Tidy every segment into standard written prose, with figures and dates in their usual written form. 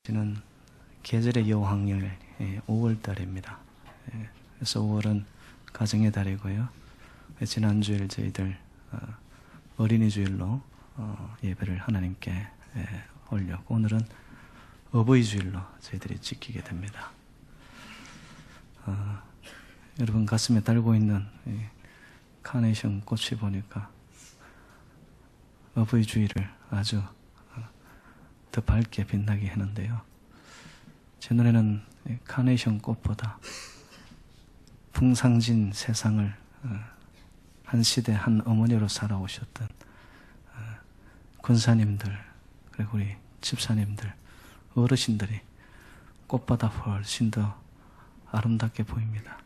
저는 계절의 여왕열 5월 달입니다. 그래서 5월은 가정의 달이고요. 지난주일 저희들 어린이 주일로 예배를 하나님께 올렸고, 오늘은 어버이 주일로 저희들이 지키게 됩니다. 여러분 가슴에 달고 있는 카네이션 꽃이 보니까 어버이 주일을 아주 더 밝게 빛나게 했는데요. 제 눈에는 카네이션 꽃보다 풍상진 세상을 한 시대 한 어머니로 살아오셨던 군사님들, 그리고 우리 집사님들, 어르신들이 꽃보다 훨씬 더 아름답게 보입니다.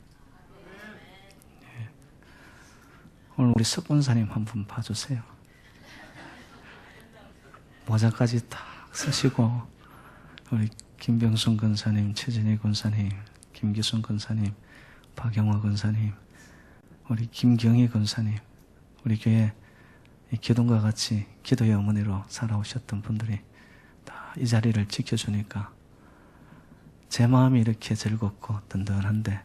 오늘 우리 석군사님 한 분 봐주세요. 모자까지 딱 쓰시고, 우리 김병순 권사님, 최진희 권사님, 김기순 권사님, 박영화 권사님, 우리 김경희 권사님, 우리 교회 기둥과 같이 기도의 어머니로 살아오셨던 분들이 다 이 자리를 지켜주니까 제 마음이 이렇게 즐겁고 든든한데,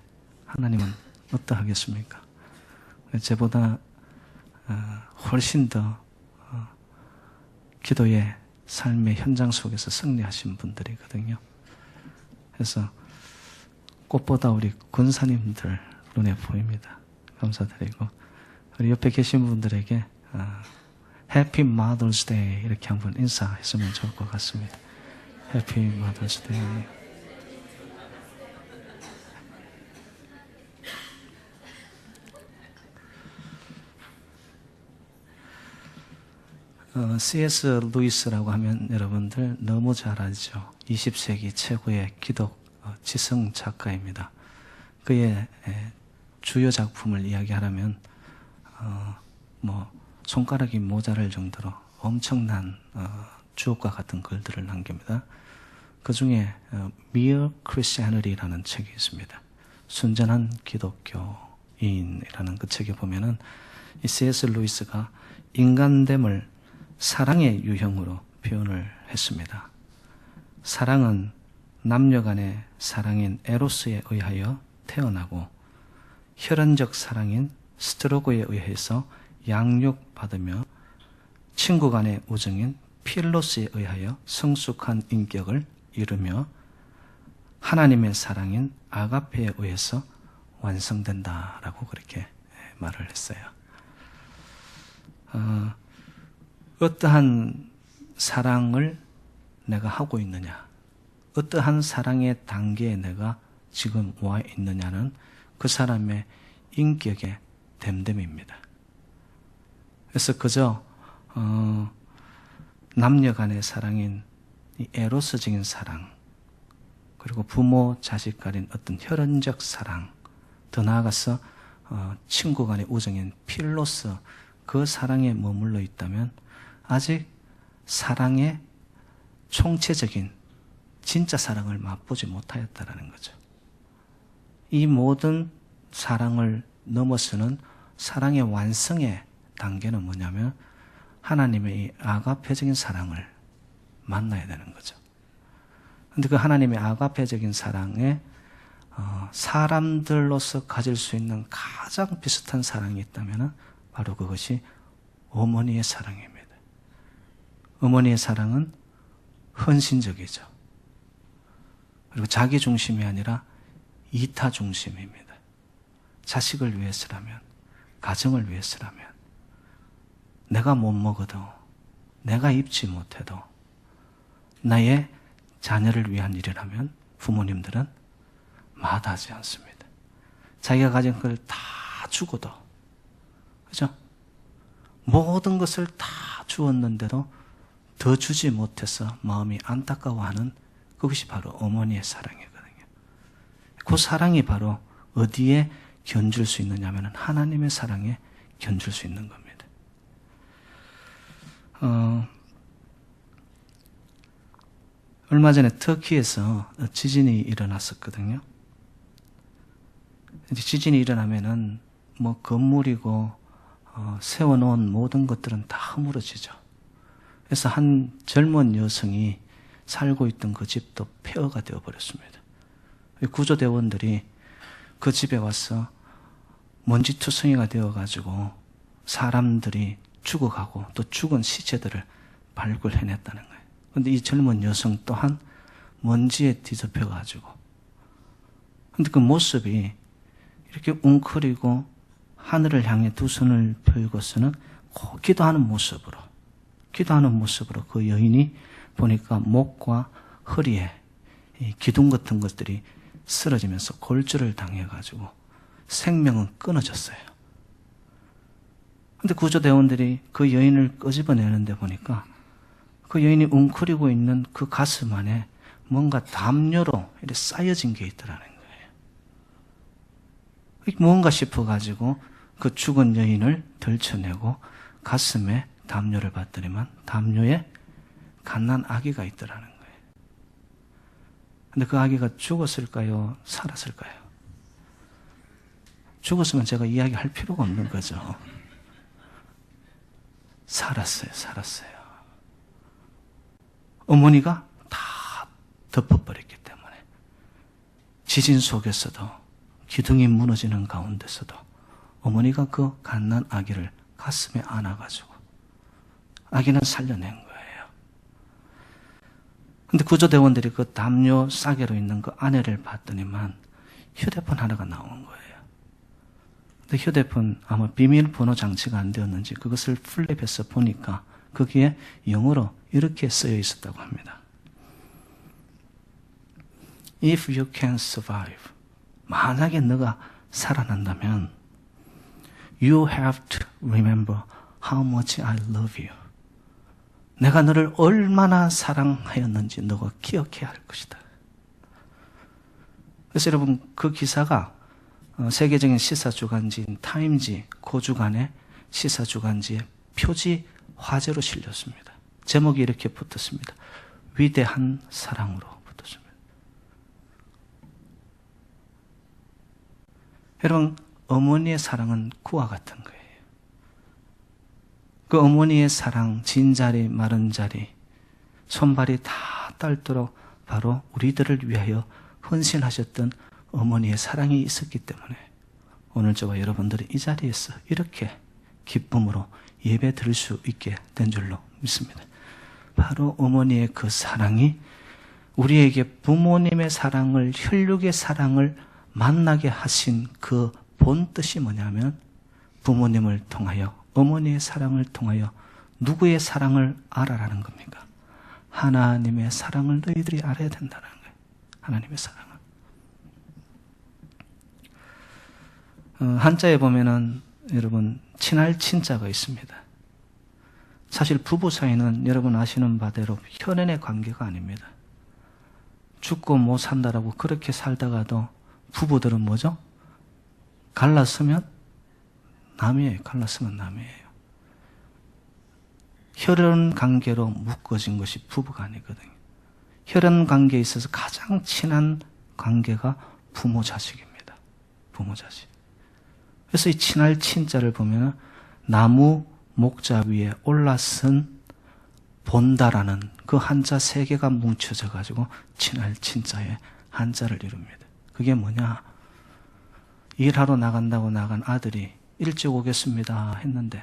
하나님은 어떠하겠습니까? 제보다 훨씬 더 기도의 삶의 현장 속에서 승리하신 분들이거든요. 그래서 꽃보다 우리 군사님들 눈에 보입니다. 감사드리고, 우리 옆에 계신 분들에게 해피 마더스 데이 이렇게 한번 인사했으면 좋을 것 같습니다. 해피 마더스 데이. C.S. 루이스라고 하면 여러분들 너무 잘 알죠. 20세기 최고의 기독 지성 작가입니다. 그의 주요 작품을 이야기하라면 손가락이 모자랄 정도로 엄청난 주옥과 같은 글들을 남깁니다. 그 중에 Mere Christianity라는 책이 있습니다. 순전한 기독교인이라는 그 책에 보면은 이 C.S. 루이스가 인간됨을 사랑의 유형으로 표현을 했습니다. 사랑은 남녀 간의 사랑인 에로스에 의하여 태어나고, 혈연적 사랑인 스트로그에 의해서 양육받으며, 친구 간의 우정인 필로스에 의하여 성숙한 인격을 이루며, 하나님의 사랑인 아가페에 의해서 완성된다라고 그렇게 말을 했어요. 어떠한 사랑을 내가 하고 있느냐, 어떠한 사랑의 단계에 내가 지금 와 있느냐는 그 사람의 인격의 됨됨입니다. 그래서 그저 남녀 간의 사랑인 이 에로스적인 사랑, 그리고 부모 자식 간인 어떤 혈연적 사랑, 더 나아가서 친구 간의 우정인 필로스, 그 사랑에 머물러 있다면 아직 사랑의 총체적인 진짜 사랑을 맛보지 못하였다라는 거죠. 이 모든 사랑을 넘어서는 사랑의 완성의 단계는 뭐냐면 하나님의 이 아가페적인 사랑을 만나야 되는 거죠. 그런데 그 하나님의 아가페적인 사랑에 사람들로서 가질 수 있는 가장 비슷한 사랑이 있다면 바로 그것이 어머니의 사랑입니다. 어머니의 사랑은 헌신적이죠. 그리고 자기 중심이 아니라 이타 중심입니다. 자식을 위해서라면, 가정을 위해서라면, 내가 못 먹어도, 내가 입지 못해도 나의 자녀를 위한 일이라면 부모님들은 마다하지 않습니다. 자기가 가진 걸 다 주고도, 그죠? 모든 것을 다 주었는데도 더 주지 못해서 마음이 안타까워하는 그것이 바로 어머니의 사랑이거든요. 그 사랑이 바로 어디에 견줄 수 있느냐 하면 하나님의 사랑에 견줄 수 있는 겁니다. 얼마 전에 터키에서 지진이 일어났었거든요. 지진이 일어나면은 건물이고 세워놓은 모든 것들은 다 허물어지죠. 그래서 한 젊은 여성이 살고 있던 그 집도 폐허가 되어버렸습니다. 구조대원들이 그 집에 와서 먼지투성이가 되어가지고 사람들이 죽어가고 또 죽은 시체들을 발굴해냈다는 거예요. 그런데 이 젊은 여성 또한 먼지에 뒤덮여가지고, 근데 그 모습이 이렇게 웅크리고 하늘을 향해 두 손을 펴고서는 기도하는 모습으로 그 여인이 보니까 목과 허리에 이 기둥 같은 것들이 쓰러지면서 골절을 당해가지고 생명은 끊어졌어요. 근데 구조대원들이 그 여인을 끄집어내는데 보니까 그 여인이 웅크리고 있는 그 가슴 안에 뭔가 담요로 이렇게 쌓여진 게 있더라는 거예요. 뭔가 싶어가지고 그 죽은 여인을 들쳐내고 가슴에 담요를 봤더니만 담요에 갓난 아기가 있더라는 거예요. 근데 그 아기가 죽었을까요? 살았을까요? 죽었으면 제가 이야기할 필요가 없는 거죠. 살았어요. 어머니가 다 덮어버렸기 때문에 지진 속에서도 기둥이 무너지는 가운데서도 어머니가 그 갓난 아기를 가슴에 안아가지고 아기는 살려낸 거예요. 근데 구조대원들이 그 담요 싸개로 있는 그 아내를 봤더니만 휴대폰 하나가 나온 거예요. 근데 휴대폰 아마 비밀번호 장치가 안 되었는지 그것을 플립해서 보니까 거기에 영어로 이렇게 쓰여 있었다고 합니다. If you can survive, 만약에 너가 살아난다면 You have to remember how much I love you. 내가 너를 얼마나 사랑하였는지 너가 기억해야 할 것이다. 그래서 여러분 그 기사가 세계적인 시사주간지인 타임지 고주간의 시사주간지의 표지 화제로 실렸습니다. 제목이 이렇게 붙었습니다. 위대한 사랑으로 붙었습니다. 여러분 어머니의 사랑은 구와 같은 거예요. 그 어머니의 사랑, 진자리, 마른 자리, 손발이 다 떨도록 바로 우리들을 위하여 헌신하셨던 어머니의 사랑이 있었기 때문에 오늘 저와 여러분들이 이 자리에서 이렇게 기쁨으로 예배 드릴 수 있게 된 줄로 믿습니다. 바로 어머니의 그 사랑이 우리에게 부모님의 사랑을, 혈육의 사랑을 만나게 하신 그 본 뜻이 뭐냐면 부모님을 통하여, 어머니의 사랑을 통하여 누구의 사랑을 알아라는 겁니까? 하나님의 사랑을 너희들이 알아야 된다는 거예요. 하나님의 사랑을. 한자에 보면은 여러분 친할 친자가 있습니다. 사실 부부 사이는 여러분 아시는 바대로 혈연의 관계가 아닙니다. 죽고 못 산다라고 그렇게 살다가도 부부들은 뭐죠? 갈라서면 남이에요. 갈라서면 남이에요. 혈연 관계로 묶어진 것이 부부가 아니거든요. 혈연 관계에 있어서 가장 친한 관계가 부모 자식입니다. 부모 자식. 그래서 이 친할 친자를 보면 나무 목자 위에 올라선 본다라는 그 한자 세 개가 뭉쳐져 가지고 친할 친자의 한자를 이룹니다. 그게 뭐냐? 일하러 나간다고 나간 아들이 일찍 오겠습니다 했는데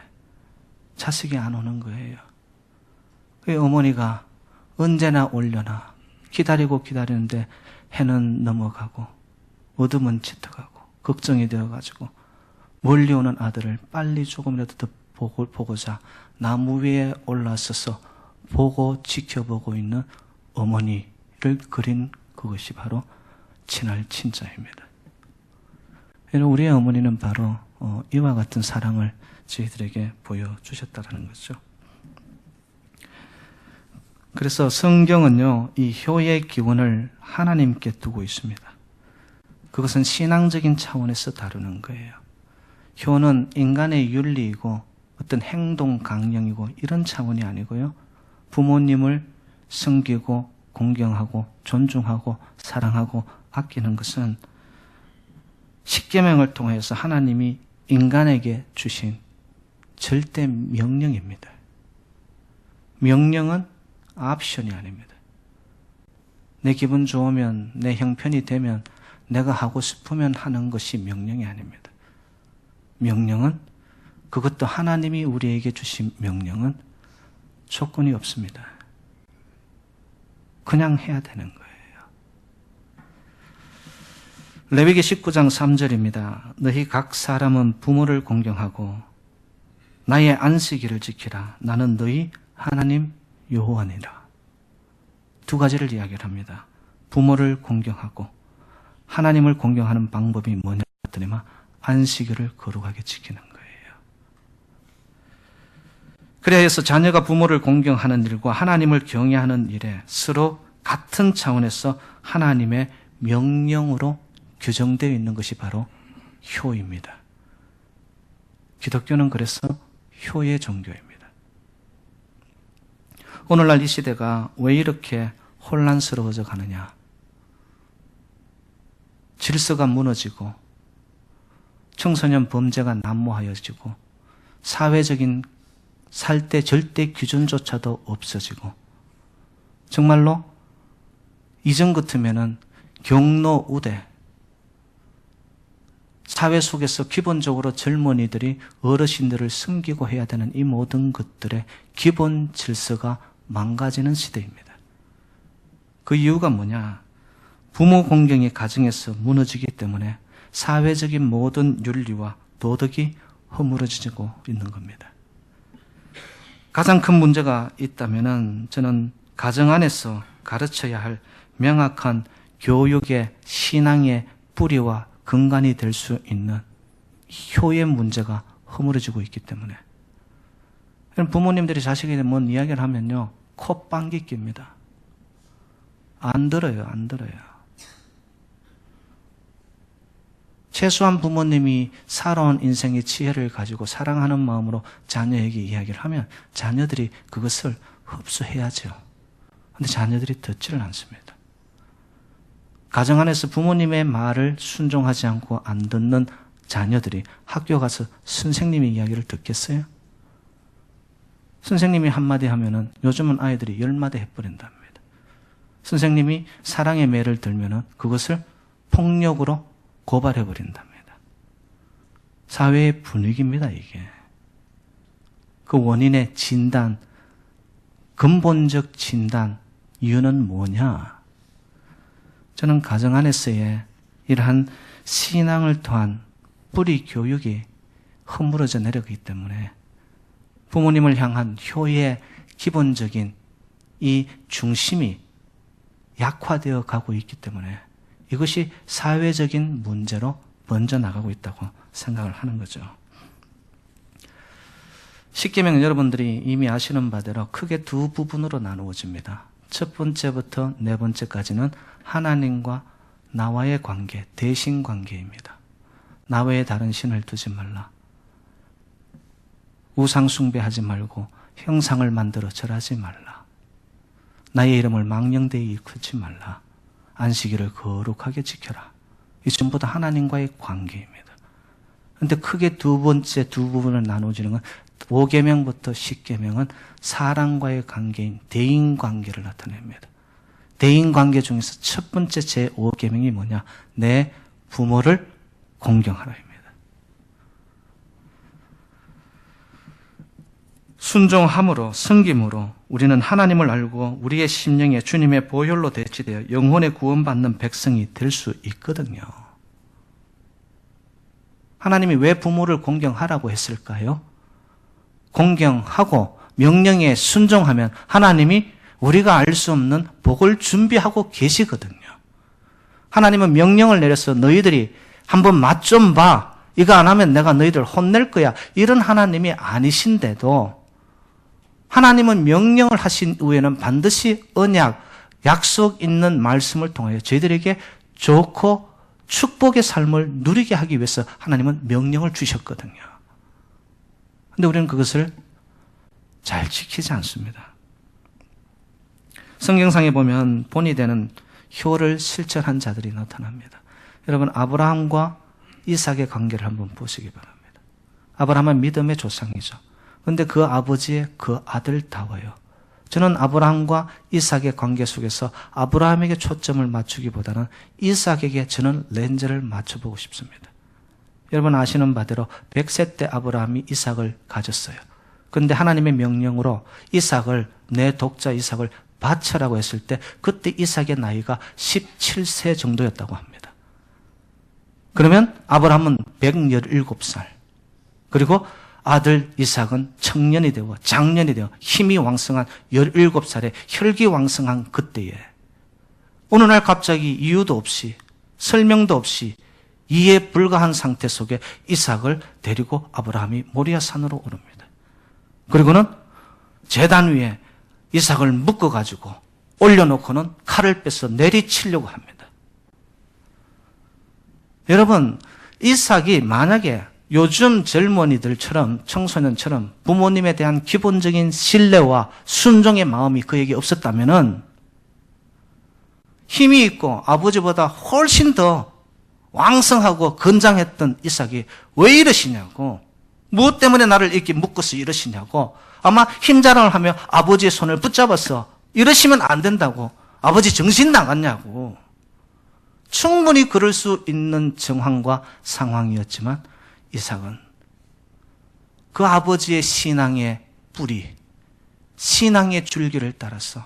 자식이 안 오는 거예요. 그 어머니가 언제나 올려나 기다리고 기다리는데 해는 넘어가고 어둠은 짙어가고 걱정이 되어가지고 멀리 오는 아들을 빨리 조금이라도 더 보고자 나무 위에 올라서서 보고 지켜보고 있는 어머니를 그린 그것이 바로 친할 친자입니다. 우리의 어머니는 바로 이와 같은 사랑을 저희들에게 보여주셨다는 거죠. 그래서 성경은요, 이 효의 기원을 하나님께 두고 있습니다. 그것은 신앙적인 차원에서 다루는 거예요. 효는 인간의 윤리이고 어떤 행동 강령이고 이런 차원이 아니고요. 부모님을 섬기고 공경하고 존중하고 사랑하고 아끼는 것은 십계명을 통해서 하나님이 인간에게 주신 절대 명령입니다. 명령은 옵션이 아닙니다. 내 기분 좋으면, 내 형편이 되면, 내가 하고 싶으면 하는 것이 명령이 아닙니다. 명령은, 그것도 하나님이 우리에게 주신 명령은 조건이 없습니다. 그냥 해야 되는 거예요. 레위기 19장 3절입니다. 너희 각 사람은 부모를 공경하고 나의 안식일을 지키라. 나는 너희 하나님 여호와니라. 두 가지를 이야기를 합니다. 부모를 공경하고 하나님을 공경하는 방법이 뭐냐 했더니만 안식일을 거룩하게 지키는 거예요. 그래서 자녀가 부모를 공경하는 일과 하나님을 경외하는 일에 서로 같은 차원에서 하나님의 명령으로 규정되어 있는 것이 바로 효입니다. 기독교는 그래서 효의 종교입니다. 오늘날 이 시대가 왜 이렇게 혼란스러워져 가느냐? 질서가 무너지고 청소년 범죄가 난무하여지고 사회적인 살 때 절대 기준조차도 없어지고 정말로 이전 같으면은 경로 우대 사회 속에서 기본적으로 젊은이들이 어르신들을 섬기고 해야 되는 이 모든 것들의 기본 질서가 망가지는 시대입니다. 그 이유가 뭐냐? 부모 공경이 가정에서 무너지기 때문에 사회적인 모든 윤리와 도덕이 허물어지고 있는 겁니다. 가장 큰 문제가 있다면은 저는 가정 안에서 가르쳐야 할 명확한 교육의 신앙의 뿌리와 근간이 될 수 있는 효의 문제가 허물어지고 있기 때문에 부모님들이 자식에게 뭔 이야기를 하면요 콧방귀 낍니다. 안 들어요. 최소한 부모님이 살아온 인생의 지혜를 가지고 사랑하는 마음으로 자녀에게 이야기를 하면 자녀들이 그것을 흡수해야죠. 그런데 자녀들이 듣지를 않습니다. 가정 안에서 부모님의 말을 순종하지 않고 안 듣는 자녀들이 학교 가서 선생님의 이야기를 듣겠어요? 선생님이 한마디 하면은 요즘은 아이들이 10마디 해버린답니다. 선생님이 사랑의 매를 들면은 그것을 폭력으로 고발해버린답니다. 사회의 분위기입니다, 이게. 그 원인의 진단, 근본적 진단, 이유는 뭐냐? 저는 가정 안에서의 이러한 신앙을 통한 뿌리 교육이 허물어져 내려가기 때문에 부모님을 향한 효의 기본적인 이 중심이 약화되어 가고 있기 때문에 이것이 사회적인 문제로 번져 나가고 있다고 생각을 하는 거죠. 십계명은 여러분들이 이미 아시는 바대로 크게 두 부분으로 나누어집니다. 첫 번째부터 네 번째까지는 하나님과 나와의 관계, 대신 관계입니다. 나 외에 다른 신을 두지 말라. 우상 숭배하지 말고 형상을 만들어 절하지 말라. 나의 이름을 망령되이 일컫지 말라. 안식일을 거룩하게 지켜라. 이 전부 다 하나님과의 관계입니다. 그런데 크게 두 번째 두 부분을 나누어지는 건 5계명부터 10계명은 사람과의 관계인 대인관계를 나타냅니다. 대인관계 중에서 첫 번째 제5계명이 뭐냐? 내 부모를 공경하라입니다. 순종함으로 섬김으로 우리는 하나님을 알고 우리의 심령에 주님의 보혈로 대치되어 영혼의 구원받는 백성이 될 수 있거든요. 하나님이 왜 부모를 공경하라고 했을까요? 공경하고 명령에 순종하면 하나님이 우리가 알 수 없는 복을 준비하고 계시거든요. 하나님은 명령을 내려서 너희들이 한번 맛 좀 봐. 이거 안 하면 내가 너희들 혼낼 거야. 이런 하나님이 아니신데도 하나님은 명령을 하신 후에는 반드시 언약, 약속 있는 말씀을 통하여 저희들에게 좋고 축복의 삶을 누리게 하기 위해서 하나님은 명령을 주셨거든요. 그런데 우리는 그것을 잘 지키지 않습니다. 성경상에 보면 본이 되는 효를 실천한 자들이 나타납니다. 여러분, 아브라함과 이삭의 관계를 한번 보시기 바랍니다. 아브라함은 믿음의 조상이죠. 그런데 그 아버지의 그 아들다워요. 저는 아브라함과 이삭의 관계 속에서 아브라함에게 초점을 맞추기보다는 이삭에게 저는 렌즈를 맞춰보고 싶습니다. 여러분 아시는 바대로 100세 때 아브라함이 이삭을 가졌어요. 그런데 하나님의 명령으로 이삭을, 내 독자 이삭을 바쳐라고 했을 때 그때 이삭의 나이가 17세 정도였다고 합니다. 그러면 아브라함은 117살. 그리고 아들 이삭은 청년이 되고 장년이 되어 힘이 왕성한 17살에 혈기왕성한 그때에 어느 날 갑자기 이유도 없이 설명도 없이 이해 불가한 상태 속에 이삭을 데리고 아브라함이 모리아 산으로 오릅니다. 그리고는 제단 위에 이삭을 묶어가지고 올려놓고는 칼을 빼서 내리치려고 합니다. 여러분, 이삭이 만약에 요즘 젊은이들처럼 청소년처럼 부모님에 대한 기본적인 신뢰와 순종의 마음이 그에게 없었다면은 힘이 있고 아버지보다 훨씬 더 왕성하고 건장했던 이삭이 왜 이러시냐고, 무엇 때문에 나를 이렇게 묶어서 이러시냐고, 아마 힘자랑을 하며 아버지의 손을 붙잡아서 이러시면 안 된다고, 아버지 정신 나갔냐고. 충분히 그럴 수 있는 정황과 상황이었지만 이삭은 그 아버지의 신앙의 뿌리, 신앙의 줄기를 따라서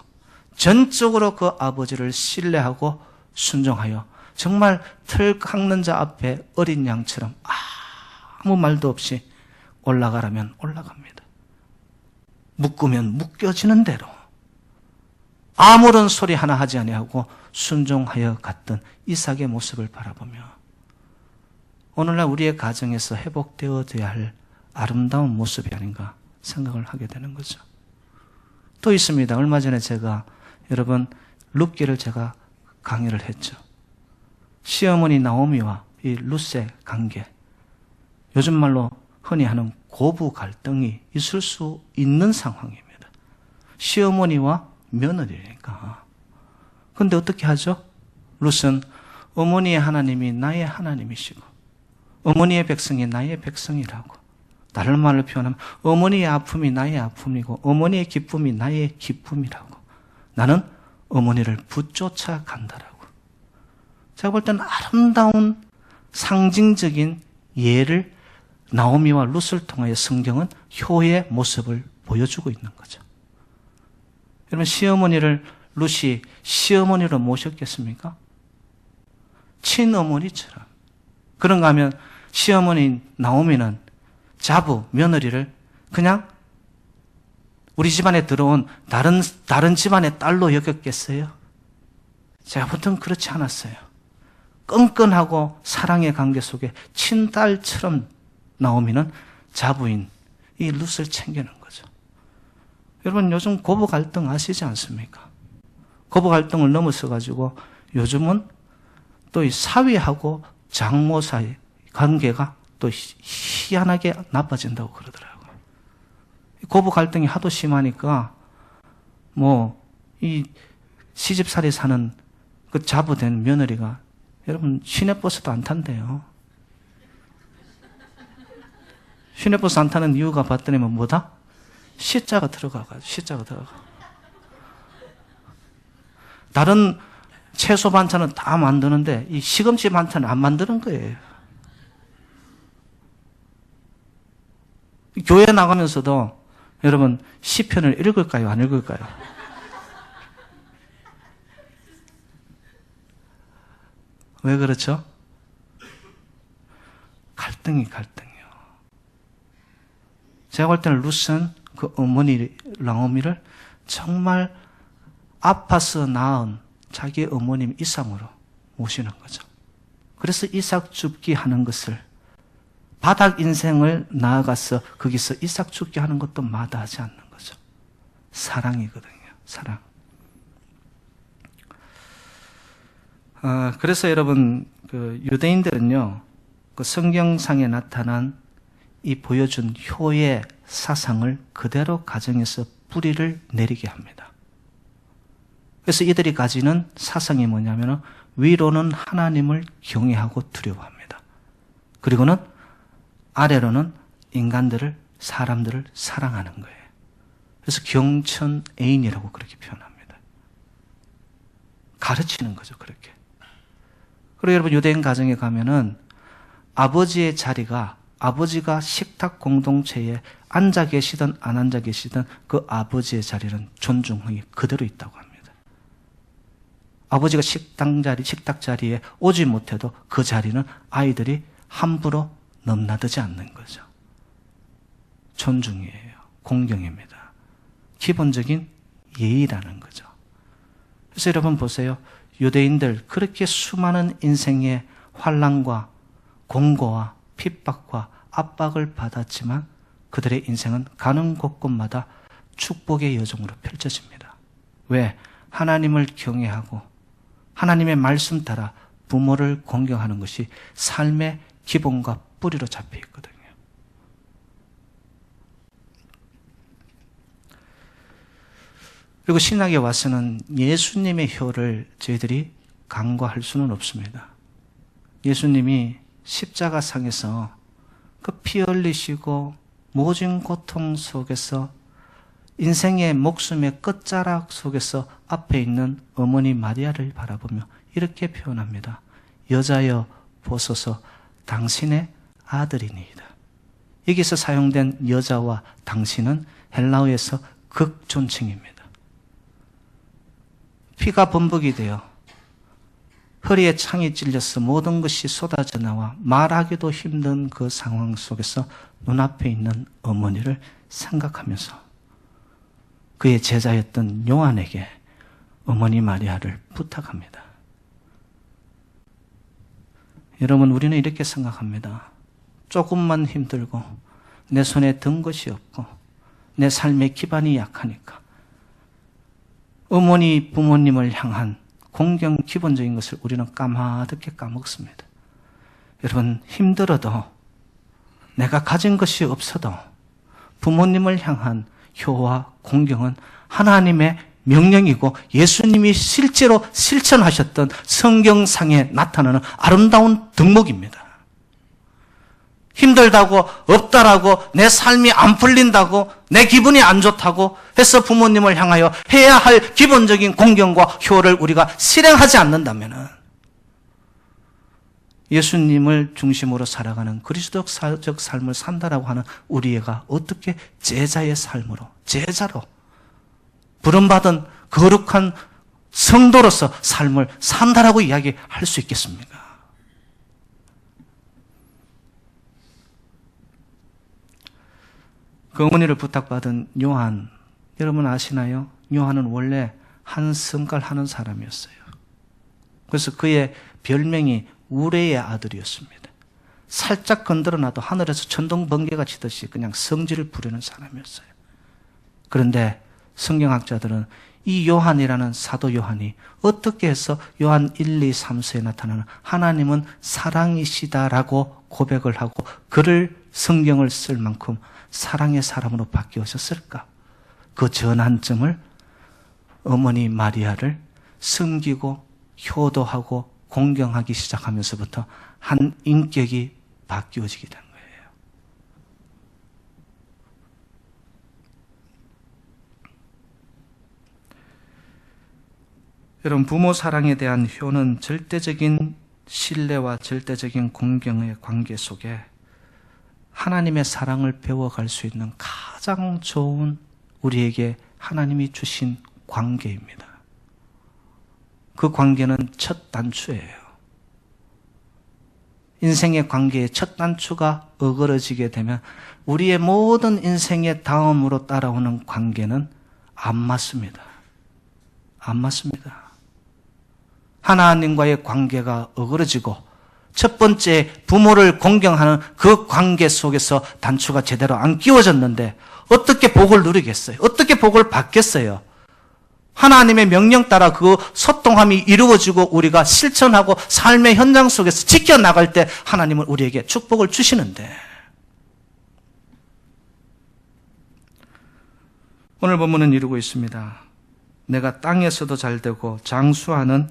전적으로 그 아버지를 신뢰하고 순종하여 정말 틀 깎는 자 앞에 어린 양처럼 아무 말도 없이 올라가라면 올라갑니다. 묶으면 묶여지는 대로 아무런 소리 하나 하지 아니하고 순종하여 갔던 이삭의 모습을 바라보며 오늘날 우리의 가정에서 회복되어야 할 아름다운 모습이 아닌가 생각을 하게 되는 거죠. 또 있습니다. 얼마 전에 제가 여러분 룻기를 제가 강의를 했죠. 시어머니 나오미와 이 룻의 관계, 요즘 말로 흔히 하는 고부 갈등이 있을 수 있는 상황입니다. 시어머니와 며느리니까. 그런데 어떻게 하죠? 룻은 어머니의 하나님이 나의 하나님이시고 어머니의 백성이 나의 백성이라고, 다른 말로 표현하면 어머니의 아픔이 나의 아픔이고 어머니의 기쁨이 나의 기쁨이라고, 나는 어머니를 붙쫓아 간다라고. 제가 볼 때는 아름다운 상징적인 예를 나오미와 룻을 통하여 성경은 효의 모습을 보여주고 있는 거죠. 여러분, 시어머니를 룻이 시어머니로 모셨겠습니까? 친어머니처럼. 그런가 하면 시어머니 나오미는 자부, 며느리를 그냥 우리 집안에 들어온 다른 집안의 딸로 여겼겠어요? 제가 보통 그렇지 않았어요. 끈끈하고 사랑의 관계 속에 친딸처럼 나오미는 자부인 이 룻을 챙기는 거죠. 여러분, 요즘 고부 갈등 아시지 않습니까? 고부 갈등을 넘어서 가지고 요즘은 또 이 사위하고 장모 사이 관계가 또 희한하게 나빠진다고 그러더라고요. 고부 갈등이 하도 심하니까 이 시집살이 사는 그 자부된 며느리가 여러분 시내버스도 안 탄대요. 시내버스 안 타는 이유가 봤더니 뭐다? 시자가 들어가. 다른 채소 반찬은 다 만드는데 이 시금치 반찬은 안 만드는 거예요. 교회 나가면서도 여러분 시편을 읽을까요? 안 읽을까요? 왜 그렇죠? 갈등이요. 제가 볼 때는 룻은 그 어머니 나오미를 정말 아파서 낳은 자기 어머님 이삭으로 모시는 거죠. 그래서 이삭 줍기 하는 것을, 바닥 인생을 나아가서 거기서 이삭 줍기 하는 것도 마다하지 않는 거죠. 사랑이거든요. 사랑. 그래서 여러분, 그 유대인들은요, 그 성경상에 나타난 이 보여준 효의 사상을 그대로 가정에서 뿌리를 내리게 합니다. 그래서 이들이 가지는 사상이 뭐냐면 위로는 하나님을 경외하고 두려워합니다. 그리고는 아래로는 인간들을, 사람들을 사랑하는 거예요. 그래서 경천 애인이라고 그렇게 표현합니다. 가르치는 거죠, 그렇게. 그리고 여러분, 유대인 가정에 가면은 아버지의 자리가, 아버지가 식탁 공동체에 앉아 계시든 안 앉아 계시든 그 아버지의 자리는 존중이 그대로 있다고 합니다. 아버지가 식탁 자리에 오지 못해도 그 자리는 아이들이 함부로 넘나들지 않는 거죠. 존중이에요. 공경입니다. 기본적인 예의라는 거죠. 그래서 여러분 보세요. 유대인들 그렇게 수많은 인생의 환난과 공고와 핍박과 압박을 받았지만 그들의 인생은 가는 곳곳마다 축복의 여정으로 펼쳐집니다. 왜? 하나님을 경외하고 하나님의 말씀 따라 부모를 공경하는 것이 삶의 기본과 뿌리로 잡혀 있거든요. 그리고 신학에 와서는 예수님의 효를 저희들이 간과할 수는 없습니다. 예수님이 십자가상에서 그 피 흘리시고 모진 고통 속에서 인생의 목숨의 끝자락 속에서 앞에 있는 어머니 마리아를 바라보며 이렇게 표현합니다. 여자여 보소서 당신의 아들이니이다. 여기서 사용된 여자와 당신은 헬라어에서 극존칭입니다. 피가 범벅이 되어 허리에 창이 찔려서 모든 것이 쏟아져 나와 말하기도 힘든 그 상황 속에서 눈앞에 있는 어머니를 생각하면서 그의 제자였던 요한에게 어머니 마리아를 부탁합니다. 여러분, 우리는 이렇게 생각합니다. 조금만 힘들고 내 손에 든 것이 없고 내 삶의 기반이 약하니까 어머니, 부모님을 향한 공경 기본적인 것을 우리는 까마득히 까먹습니다. 여러분, 힘들어도 내가 가진 것이 없어도 부모님을 향한 효와 공경은 하나님의 명령이고 예수님이 실제로 실천하셨던 성경상에 나타나는 아름다운 덕목입니다. 힘들다고, 없다라고, 내 삶이 안 풀린다고, 내 기분이 안 좋다고 해서 부모님을 향하여 해야 할 기본적인 공경과 효를 우리가 실행하지 않는다면 예수님을 중심으로 살아가는 그리스도적 삶을 산다라고 하는 우리가 어떻게 제자의 삶으로, 제자로 부름받은 거룩한 성도로서 삶을 산다라고 이야기할 수 있겠습니까? 그 어머니를 부탁받은 요한, 여러분 아시나요? 요한은 원래 한 성깔 하는 사람이었어요. 그래서 그의 별명이 우레의 아들이었습니다. 살짝 건드려놔도 하늘에서 천둥 번개가 치듯이 그냥 성질을 부리는 사람이었어요. 그런데 성경학자들은 이 요한이라는 사도 요한이 어떻게 해서 요한 1, 2, 3서에 나타나는 하나님은 사랑이시다라고 고백을 하고 글을 성경을 쓸 만큼 사랑의 사람으로 바뀌어졌을까? 그 전환점을 어머니 마리아를 섬기고 효도하고 공경하기 시작하면서부터 한 인격이 바뀌어지게 된 거예요. 여러분, 부모 사랑에 대한 효는 절대적인 신뢰와 절대적인 공경의 관계 속에 하나님의 사랑을 배워갈 수 있는 가장 좋은 우리에게 하나님이 주신 관계입니다. 그 관계는 첫 단추예요. 인생의 관계의 첫 단추가 어그러지게 되면 우리의 모든 인생의 다음으로 따라오는 관계는 안 맞습니다. 안 맞습니다. 하나님과의 관계가 어그러지고 첫 번째 부모를 공경하는 그 관계 속에서 단추가 제대로 안 끼워졌는데 어떻게 복을 누리겠어요? 어떻게 복을 받겠어요? 하나님의 명령 따라 그 소통함이 이루어지고 우리가 실천하고 삶의 현장 속에서 지켜나갈 때 하나님은 우리에게 축복을 주시는데, 오늘 본문은 이루고 있습니다. 내가 땅에서도 잘되고 장수하는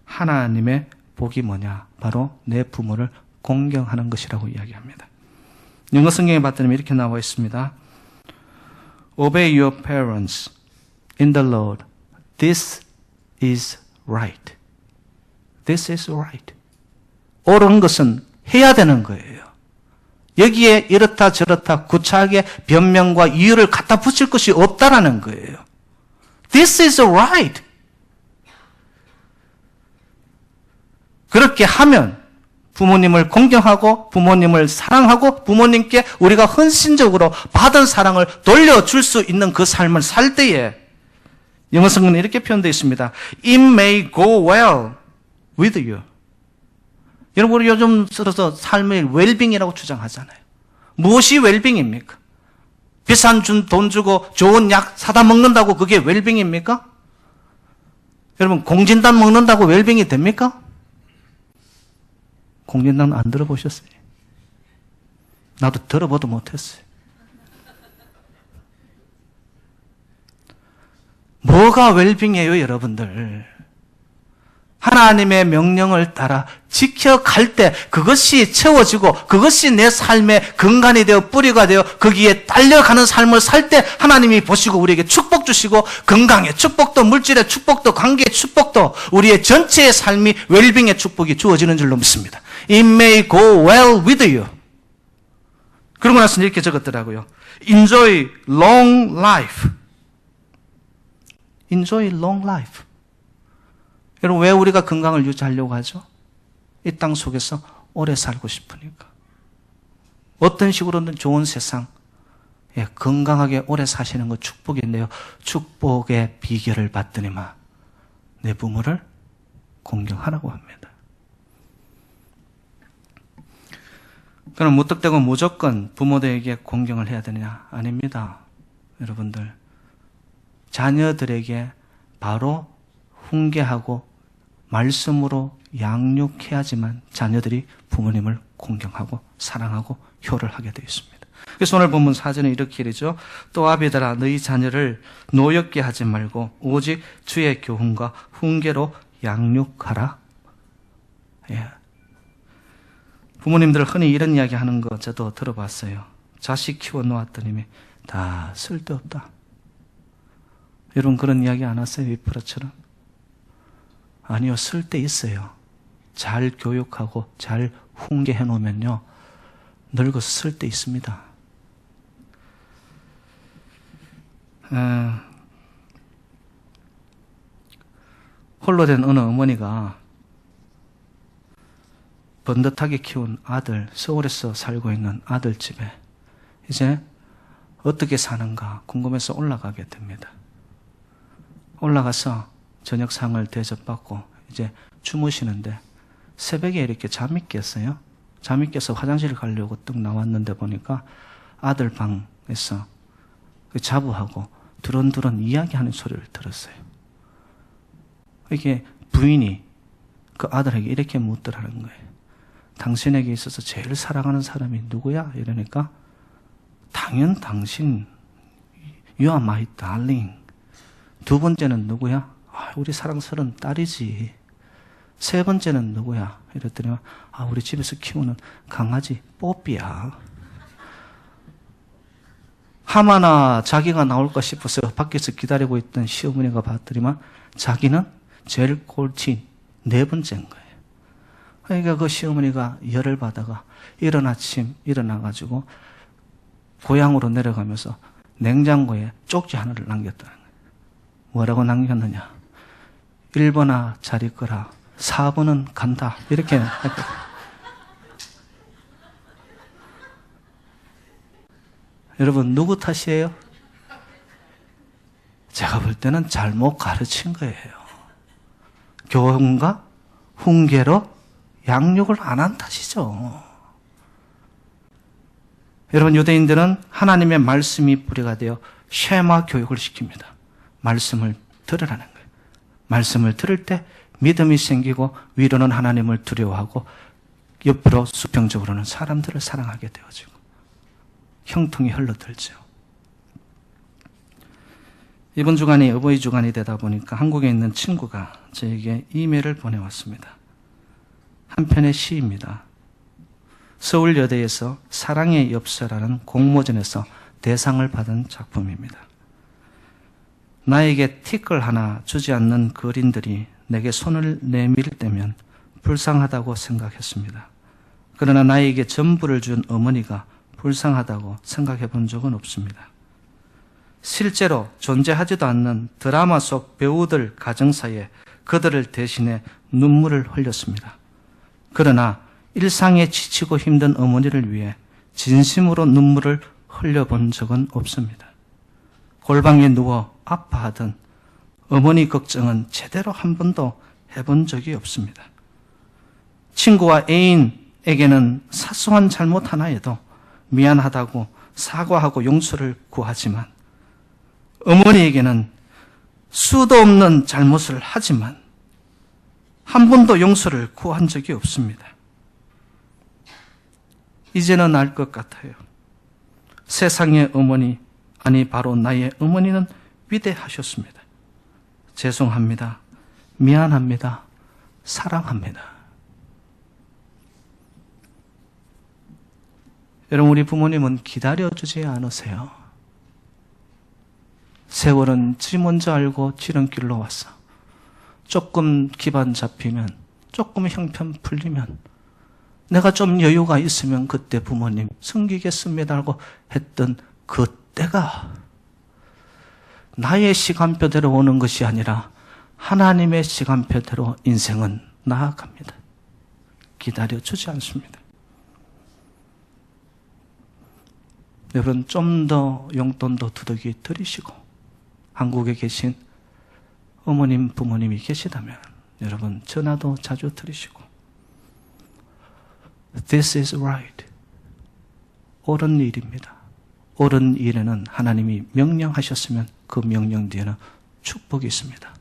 하나님의 복이 뭐냐? 바로 내 부모를 공경하는 것이라고 이야기합니다. 영어 성경에 봤더니 이렇게 나와 있습니다. Obey your parents in the Lord. This is right. This is right. 옳은 것은 해야 되는 거예요. 여기에 이렇다 저렇다 구차하게 변명과 이유를 갖다 붙일 것이 없다라는 거예요. This is right. 그렇게 하면 부모님을 공경하고 부모님을 사랑하고 부모님께 우리가 헌신적으로 받은 사랑을 돌려줄 수 있는 그 삶을 살 때에 영어 성경은 이렇게 표현되어 있습니다. It may go well with you. 여러분 우리 요즘 들어서 삶의 웰빙이라고 주장하잖아요. 무엇이 웰빙입니까? 비싼 돈 주고 좋은 약 사다 먹는다고 그게 웰빙입니까? 여러분 공진단 먹는다고 웰빙이 됩니까? 공진단 안 들어보셨어요? 나도 들어보도 못했어요. 뭐가 웰빙이에요, 여러분들? 하나님의 명령을 따라 지켜갈 때 그것이 채워지고 그것이 내 삶의 근간이 되어 뿌리가 되어 거기에 딸려가는 삶을 살 때 하나님이 보시고 우리에게 축복 주시고 건강의 축복도 물질의 축복도 관계의 축복도 우리의 전체의 삶이 웰빙의 축복이 주어지는 줄로 믿습니다. It may go well with you. 그러고 나서 이렇게 적었더라고요. Enjoy long life. Enjoy long life. 여러분 왜 우리가 건강을 유지하려고 하죠? 이 땅 속에서 오래 살고 싶으니까. 어떤 식으로든 좋은 세상, 건강하게 오래 사시는 것 축복인데요. 축복의 비결을 받더니만 내 부모를 공경하라고 합니다. 그럼 무턱대고 무조건 부모들에게 공경을 해야 되느냐? 아닙니다. 여러분들 자녀들에게 바로 훈계하고 말씀으로 양육해야지만 자녀들이 부모님을 공경하고 사랑하고 효를 하게 되어 있습니다. 그래서 오늘 본문 4절은 이렇게 이르죠. 또 아비들아 너희 자녀를 노엽게 하지 말고 오직 주의 교훈과 훈계로 양육하라. 예. 부모님들 흔히 이런 이야기 하는 거 저도 들어봤어요. 자식 키워놓았더니 다 쓸데없다. 여러분 그런 이야기 안 하세요? 위프로처럼? 아니요, 쓸데 있어요. 잘 교육하고 잘 훈계해 놓으면요 늙어서 쓸데 있습니다. 홀로 된 어느 어머니가 번듯하게 키운 아들, 서울에서 살고 있는 아들 집에 이제 어떻게 사는가 궁금해서 올라가게 됩니다. 올라가서 저녁상을 대접받고 이제 주무시는데 새벽에 이렇게 잠이 깼어요. 잠이 깨서 화장실 가려고 뚝 나왔는데 보니까 아들 방에서 자부하고 두런두런 이야기하는 소리를 들었어요. 이게 부인이 그 아들에게 이렇게 묻더라는 거예요. 당신에게 있어서 제일 사랑하는 사람이 누구야? 이러니까 당연 당신, You are my darling. 두 번째는 누구야? 우리 사랑스러운 딸이지. 세 번째는 누구야? 이랬더니 우리 집에서 키우는 강아지 뽀삐야. 하마나 자기가 나올까 싶어서 밖에서 기다리고 있던 시어머니가 봤더니만 자기는 제일 꼴찌 네 번째인 거예요. 그러니까 그 시어머니가 열을 받아가 이른 아침 일어나가지고 고향으로 내려가면서 냉장고에 쪽지 하나를 남겼다는 거예요. 뭐라고 남겼느냐? 1번아 잘 있거라. 4번은 간다. 이렇게. 여러분 누구 탓이에요? 제가 볼 때는 잘못 가르친 거예요. 교훈과 훈계로 양육을 안 한 탓이죠. 여러분 유대인들은 하나님의 말씀이 뿌리가 되어 쉐마 교육을 시킵니다. 말씀을 들으라는 거예요. 말씀을 들을 때 믿음이 생기고 위로는 하나님을 두려워하고 옆으로 수평적으로는 사람들을 사랑하게 되어지고 형통이 흘러들죠. 이번 주간이 어버이 주간이 되다 보니까 한국에 있는 친구가 저에게 이메일을 보내왔습니다. 한 편의 시입니다. 서울여대에서 사랑의 엽서라는 공모전에서 대상을 받은 작품입니다. 나에게 티끌 하나 주지 않는 그 어린들이 내게 손을 내밀 때면 불쌍하다고 생각했습니다. 그러나 나에게 전부를 준 어머니가 불쌍하다고 생각해 본 적은 없습니다. 실제로 존재하지도 않는 드라마 속 배우들 가정사에 그들을 대신해 눈물을 흘렸습니다. 그러나 일상에 지치고 힘든 어머니를 위해 진심으로 눈물을 흘려본 적은 없습니다. 골방에 누워 아파하던 어머니 걱정은 제대로 한 번도 해본 적이 없습니다. 친구와 애인에게는 사소한 잘못 하나에도 미안하다고 사과하고 용서를 구하지만 어머니에게는 수도 없는 잘못을 하지만 한 번도 용서를 구한 적이 없습니다. 이제는 알 것 같아요. 세상의 어머니, 아니 바로 나의 어머니는 위대하셨습니다. 죄송합니다. 미안합니다. 사랑합니다. 여러분, 우리 부모님은 기다려주지 않으세요. 세월은 지 먼저 알고 지름길로 왔어. 조금 기반 잡히면, 조금 형편 풀리면, 내가 좀 여유가 있으면 그때 부모님 섬기겠습니다 하고 했던 그때가 나의 시간표대로 오는 것이 아니라 하나님의 시간표대로 인생은 나아갑니다. 기다려주지 않습니다. 여러분, 좀 더 용돈도 두둑이 들이시고 한국에 계신 어머님, 부모님이 계시다면 여러분 전화도 자주 드리시고 This is right. 옳은 일입니다. 옳은 일에는 하나님이 명령하셨으면 그 명령 뒤에는 축복이 있습니다.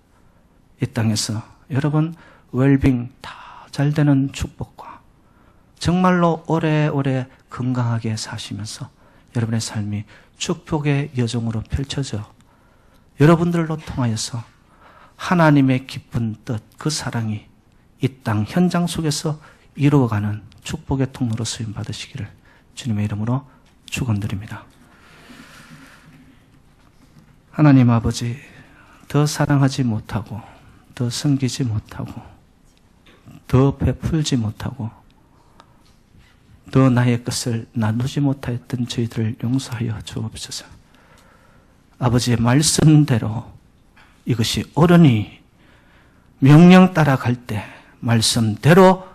이 땅에서 여러분 웰빙 다 잘 되는 축복과 정말로 오래오래 건강하게 사시면서 여러분의 삶이 축복의 여정으로 펼쳐져 여러분들로 통하여서 하나님의 기쁜 뜻, 그 사랑이 이 땅 현장 속에서 이루어가는 축복의 통로로 쓰임 받으시기를 주님의 이름으로 축원드립니다. 하나님 아버지, 더 사랑하지 못하고 더 섬기지 못하고 더 베풀지 못하고 더 나의 것을 나누지 못하였던 저희들을 용서하여 주옵소서. 아버지의 말씀대로 이것이 옳으니 명령 따라갈 때 말씀대로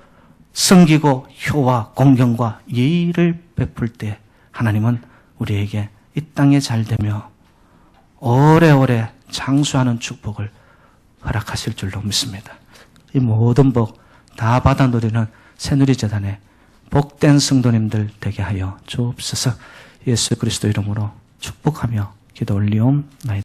섬기고 효와 공경과 예의를 베풀 때 하나님은 우리에게 이 땅에 잘되며 오래오래 장수하는 축복을 허락하실 줄로 믿습니다. 이 모든 복 다 받아 누리는 새누리재단의 복된 성도님들 되게 하여 주옵소서. 예수 그리스도 이름으로 축복하며 기도 올리옵나이다.